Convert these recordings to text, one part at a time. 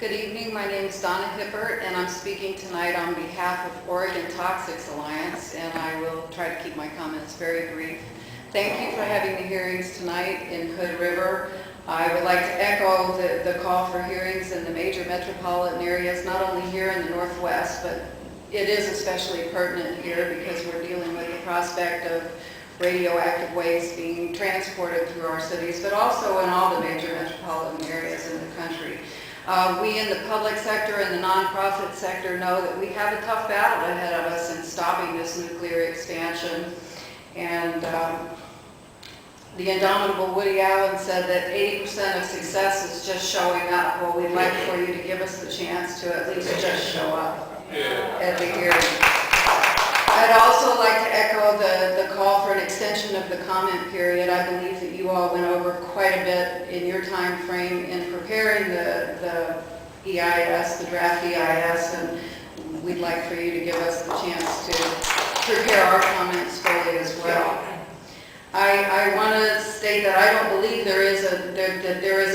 Good evening, my name is Donna Hippert and I'm speaking tonight on behalf of Oregon Toxics Alliance, and I will try to keep my comments very brief. Thank you for having the hearings tonight in Hood River. I would like to echo the call for hearings in the major metropolitan areas, not only here in the Northwest, but it is especially pertinent here because we're dealing with the prospect of radioactive waste being transported through our cities, but also in all the major metropolitan areas in the country. We in the public sector and the nonprofit sector know that we have a tough battle ahead of us in stopping this nuclear expansion. And the indomitable Woody Allen said that 80% of success is just showing up. Well, we'd like for you to give us the chance to at least just show up at the hearing. I'd also like to echo the call for an extension of the comment period. I believe that you all went over quite a bit in your time frame in preparing the EIS, the draft EIS, and we'd like for you to give us the chance to prepare our comments fully as well. I want to state that I don't believe there is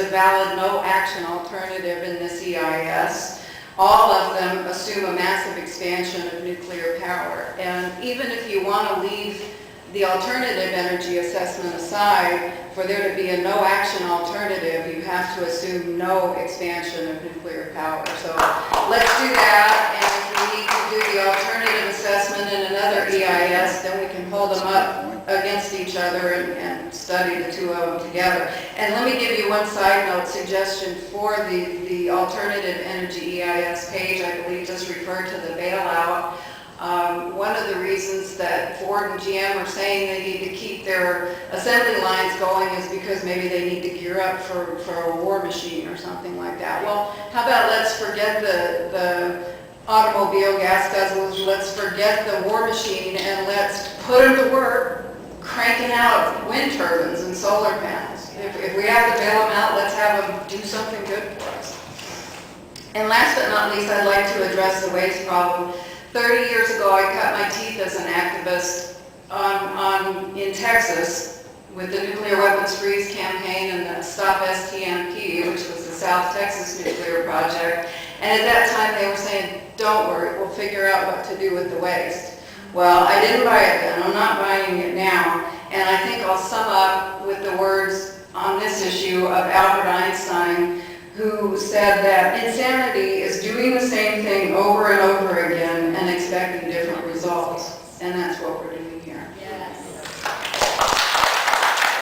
a valid no action alternative in this EIS. All of them assume a massive expansion of nuclear power. And even if you want to leave the alternative energy assessment aside, for there to be a no action alternative, you have to assume no expansion of nuclear power. So let's do that, and if we need to do the alternative assessment in another EIS, then we can hold them up against each other and study the two of them together. And let me give you one side note suggestion for the alternative energy EIS page. I believe just refer to the bailout. One of the reasons that Ford and GM are saying they need to keep their assembly lines going is because maybe they need to gear up for a war machine or something like that. Well, how about let's forget the automobile gas guzzlers, let's forget the war machine, and let's put them to work cranking out wind turbines and solar panels. If we have to bail them out, let's have them do something good for us. And last but not least, I'd like to address the waste problem. 30 years ago, I cut my teeth as an activist in Texas with the Nuclear Weapons Freeze campaign and the Stop STMP, which was the South Texas nuclear project. And at that time, they were saying, don't worry, we'll figure out what to do with the waste. Well, I didn't buy it then. I'm not buying it now. And I think I'll sum up with the words on this issue of Albert Einstein, who said that insanity is doing the same thing over and over again and expecting different results. And that's what we're